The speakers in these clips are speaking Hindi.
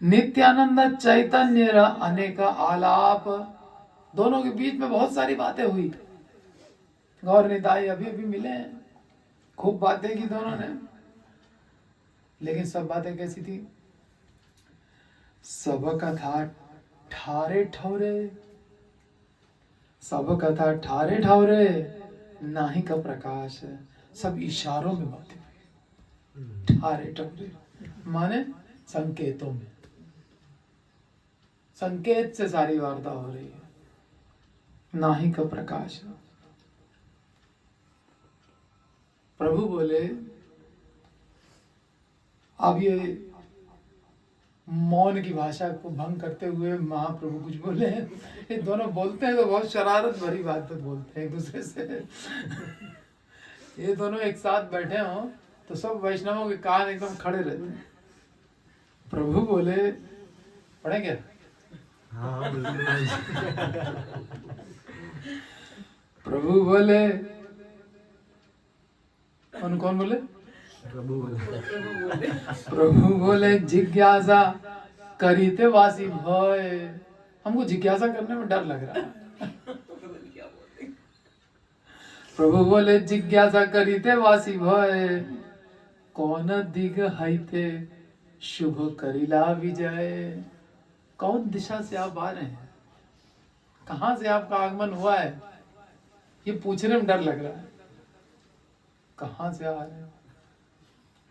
नित्यानंद चैतन्य अनेक आलाप, दोनों के बीच में बहुत सारी बातें हुई। गौर निताई अभी अभी मिले हैं, खूब बातें की दोनों ने, लेकिन सब बातें कैसी थी? सब कथा ठारे ठौरे, सब कथा ठारे ठौरे, नाही का प्रकाश है। सब इशारों में बातें, ठारे ठौरे माने संकेतों में, संकेत से सारी वार्ता हो रही है। नाही का प्रकाश। प्रभु बोले, अब ये मौन की भाषा को भंग करते हुए महाप्रभु कुछ बोले हैं। ये दोनों बोलते हैं तो बहुत शरारत भरी बात तो बोलते हैं एक दूसरे से। ये दोनों एक साथ बैठे हों तो सब वैष्णवों के कान एकदम खड़े रहते हैं। प्रभु बोले, पढ़े क्या? हाँ प्रभु बोले, कौन बोले? प्रभु बोले, जिज्ञासा करीते वासी भय। हमको जिज्ञासा करने में डर लग रहा है। प्रभु बोले, जिज्ञासा करीते वासी भय, कौन दिग हईते शुभ करिला विजय। कौन दिशा से आप आ रहे हैं, कहां से आपका आगमन हुआ है, ये पूछने में डर लग रहा है। कहां से आ रहे हैं?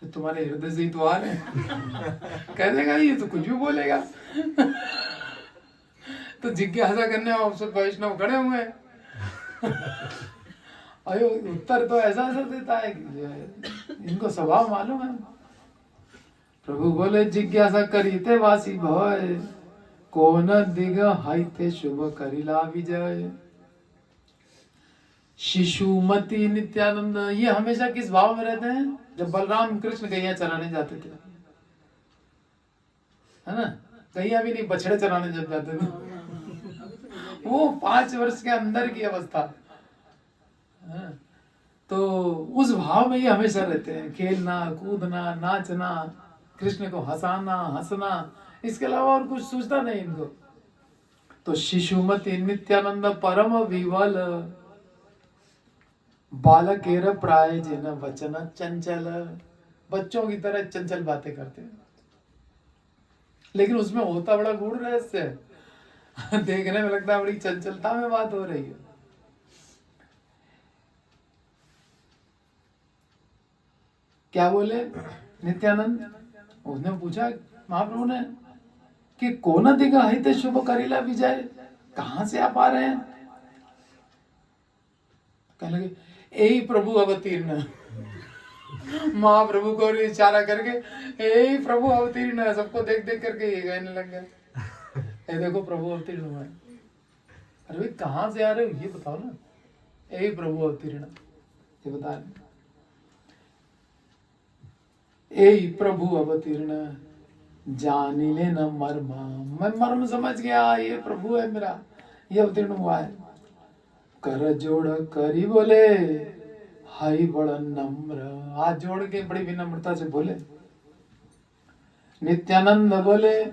तो तुम्हारे हृदय से ही तो आ रहे हैं। कह देगा ये तो कुछ भी बोलेगा। तो जिज्ञासा करने और सब वैष्णव खड़े हुए हैं। अयो उत्तर तो ऐसा ऐसा देता है कि इनको स्वभाव मालूम है। प्रभु बोले, जिज्ञासा करीते वासी भय, कौन दिग हईते शुभ करिला विजय। शिशुमती नित्यानंद, ये हमेशा किस भाव में रहते हैं? जब बलराम कृष्ण गैया चराने जाते थे, है ना, गैया भी नहीं बछड़े चराने जब जाते थे, वो 5 वर्ष के अंदर की अवस्था, तो उस भाव में ये हमेशा रहते हैं। खेलना, कूदना, नाचना, कृष्ण को हंसाना, हंसना, इसके अलावा और कुछ सोचता नहीं इनको। तो शिशुमती नित्यानंद परम विवल, बालकेर प्राय जिन वचन चंचल। बच्चों की तरह चंचल बातें करते हैं, लेकिन उसमें होता बड़ा गूढ़ रहस्य है। देखने में लगता है बड़ी चंचलता में बात हो रही है। क्या बोले नित्यानंद? उसने पूछा महाप्रभु ने कि कौन दिगा हित शुभ करिला विजय, कहां से आप आ रहे हैं? कहने लगे, यही प्रभु अवतीर्ण। महाप्रभु को इशारा करके, यही प्रभु अवतीर्ण है। सबको देख देख करके ये कहने लग गया, ये देखो प्रभु अवतीर्ण हुआ है। अरे भाई कहां से आ रहे हो ये बताओ ना। यही प्रभु अवतीर्ण, ये बता रहे, यही प्रभु अवतीर्ण, जानी ले न मर्मा। मैं मर्म समझ गया, ये प्रभु है मेरा, ये अवतीर्ण हुआ है। कर जोड़ करी बोले, हाई बड़ा नम्र। हाथ जोड़ के बड़ी विनम्रता से बोले। नित्यानंद बोले,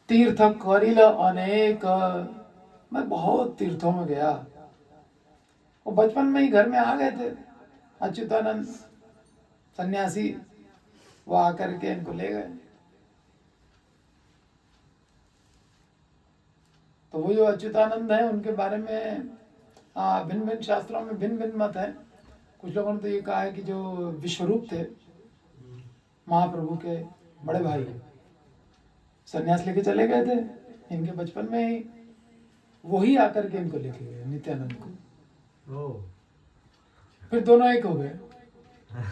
तीर्थ करिल अनेक। मैं बहुत तीर्थों में गया। वो बचपन में ही घर में आ गए थे अच्युतानंद सन्यासी, वो आकर के इनको ले गए। तो वो जो अच्युतानंद है उनके बारे में भिन्न भिन्न शास्त्रों में भिन्न भिन्न मत है। कुछ लोगों ने तो ये कहा है कि जो विश्वरूप थे महाप्रभु के बड़े भाई, सन्यास लेके चले गए थे इनके बचपन में ही, वही आकर के इनको लेके गए नित्यानंद को। फिर दोनों एक हो गए,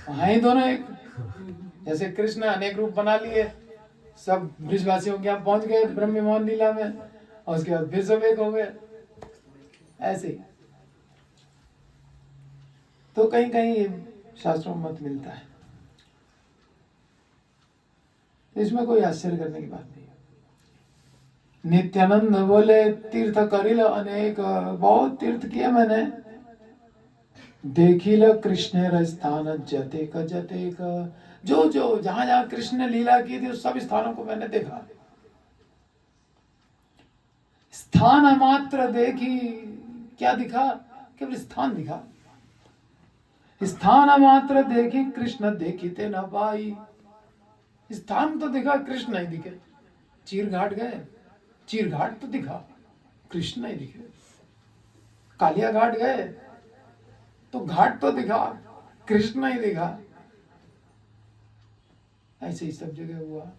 वहां ही दोनों एक। जैसे कृष्ण अनेक रूप बना लिए, सब ब्रिजवासियों के यहाँ पहुंच गए ब्रह्म मोहन लीला में, और उसके बाद फिर सब एक हो गए। ऐसे ही तो कहीं कहीं शास्त्रों में मत मिलता है, इसमें कोई आश्चर्य करने की बात नहीं है। नित्यानंद बोले, तीर्थ करिल अनेक, बहुत तीर्थ किए मैंने। देखिल कृष्ण स्थान जतेक जतेक, जो जो जहां जहां कृष्ण ने लीला की थी उस सब स्थानों को मैंने देखा। स्थान मात्र देखी, क्या दिखा? केवल स्थान दिखा। स्थान मात्र देखी कृष्ण देखिते न पाई। स्थान तो दिखा, कृष्ण नहीं दिखे। चीर घाट गए, चीर घाट तो दिखा, कृष्ण नहीं दिखे। कालिया घाट गए तो घाट तो दिखा, कृष्ण नहीं दिखा। ऐसे ही सब जगह हुआ।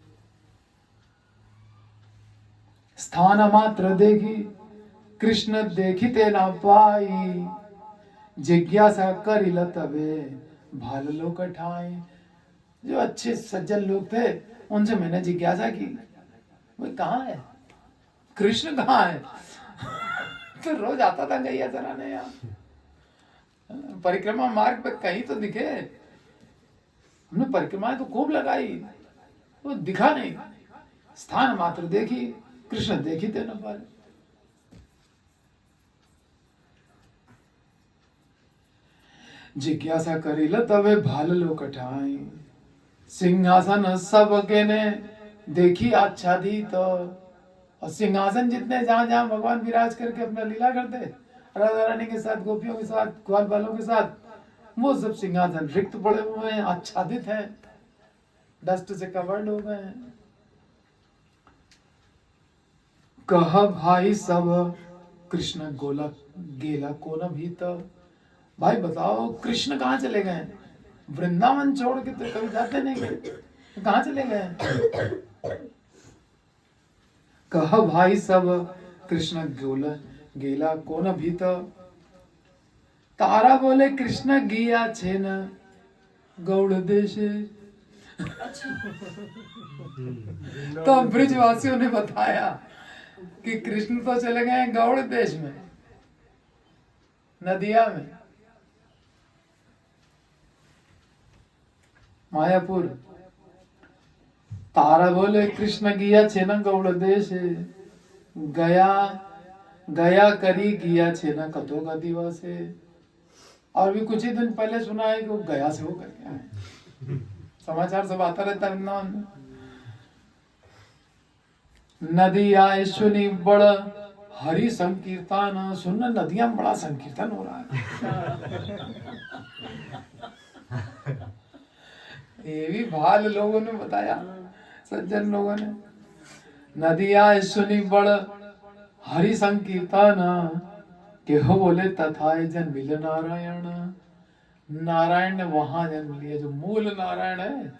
स्थान मात्र देखी कृष्ण देखिते न पाई, जिज्ञासा करिल तबे भाल लोक ठाई। जो अच्छे सज्जन लोग थे उनसे मैंने जिज्ञासा की, वो कहाँ है, कृष्ण कहाँ है? तो रोज आता था गैया चराने यहाँ, परिक्रमा मार्ग पे कहीं तो दिखे। हमने परिक्रमाएं तो खूब लगाई, वो दिखा नहीं। स्थान मात्र देखी कृष्ण देखी थे न पाए। जिज्ञासा करिल तबे भाल लोक ठाई, सिंहासन सबके ने देखी आच्छादित। और सिंहासन जितने जहां जहां भगवान विराज करके अपना लीला करते, राधा रानी के साथ, गोपियों के साथ, ग्वाल बालों के साथ, वो सब सिंहासन रिक्त पड़े हुए हैं, आच्छादित हैं, डस्ट से कवर्ड हो गए हैं। कह भाई सब कृष्ण गोला गेला को न भीत। भाई बताओ कृष्ण कहाँ चले गए? वृंदावन छोड़ के तो कभी जाते नहीं गए, कहाँ चले गए? कह भाई सब कृष्ण गोला गेला को न भीत। तारा बोले कृष्ण गिया छे न गौड़ देश। तो ब्रिजवासियों ने बताया कि कृष्ण तो चले गए गौड़ देश में, नदिया में, मायापुर। तारा बोले कृष्ण गिया छे न गौड़ देश, गया गया करी गिया छे न कतो का दिवस है। और भी कुछ ही दिन पहले सुना है कि वो गया से होकर के आए। समाचार सब आता रहता है वृंदावन में। नदी आए सुनी बड़ हरि संकीर्तन। सुनना, नदियां में बड़ा संकीर्तन हो रहा है। ये भी भाल लोगों ने बताया, सज्जन लोगों ने। नदी आए सुनी बड़ हरि संकीर्तन, के हो बोले तथाए जन मिल नारायण। नारायण ने वहां जन्म लिया, जो मूल नारायण है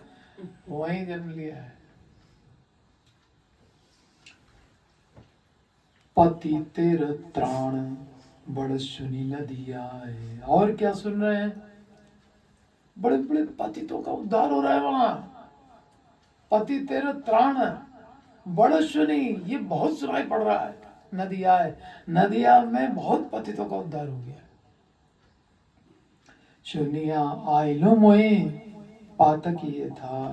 वहीं जन्म लिया है। पति तेरा त्राण बड़ सुनी नदिया है। और क्या सुन रहे हैं? बड़े बड़े पतितों का उद्धार हो रहा है वहां। पति तेरा त्राण बड़ सुनी, ये बहुत सुनाई पड़ रहा है। नदिया है, नदिया में बहुत पतितों का उद्धार हो गया। सुनिया आइलो मोए पातकीय था।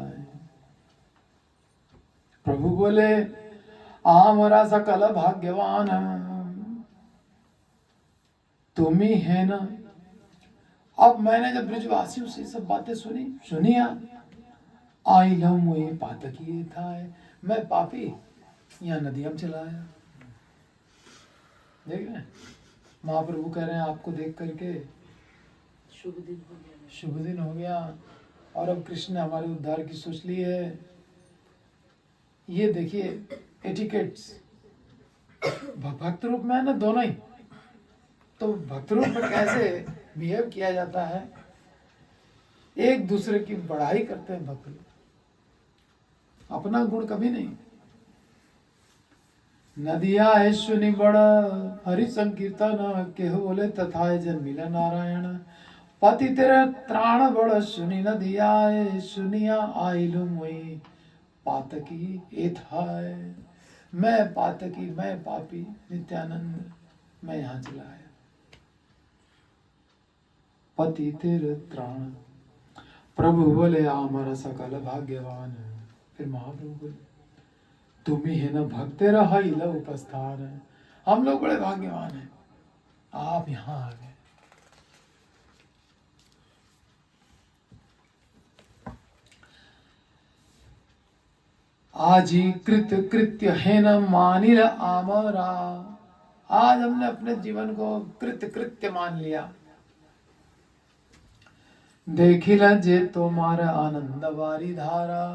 प्रभु बोले आमरा सकल भाग्यवान तुम ही है ना। अब मैंने जब ब्रिजवासियों से सब बातें सुनिया, आइलो मोए पातकीय था, मैं पापी यहाँ नदियां चला आया। देख रहे हैं, महाप्रभु कह रहे हैं आपको देख करके शुभ दिन हो गया, और अब कृष्ण ने हमारे उद्धार की सोच ली है। ये देखिए एटिकेट्स, भक्त रूप में है ना दोनों ही। तो भक्त रूप में कैसे बिहेव किया जाता है, एक दूसरे की बढ़ाई करते हैं भक्त लोग, अपना गुण कभी नहीं। नदिया है सुनी बड़ा हरि संकीर्तन, के हो बोले तथा जन मिला नारायण। पति तेरा त्राण बड़ सुनी नदिया है, सुनिया आइलु मुई पातकी एथाय। मैं पातकी, मैं पापी नित्यानंद, मैं यहाँ चला आया। पति तेरे त्राण। प्रभु बोले आमर सकल भाग्यवान। फिर महाप्रभु बोले तुम ही है ना भक्त रहा उपस्थान। हम लोग बड़े भाग्यवान हैं, आप यहाँ आ गए। आजी कृत कृत्य है न मानिल आमरा। आज हमने अपने जीवन को कृत कृत्य मान लिया। देखिला जे तुम्हारा आनंद वारी धारा।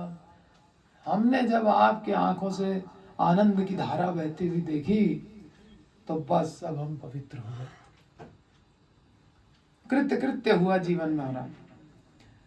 हमने जब आपकी आंखों से आनंद की धारा बहती हुई देखी तो बस अब हम पवित्र हो गए। कृत्य कृत्य हुआ जीवन में हमारा।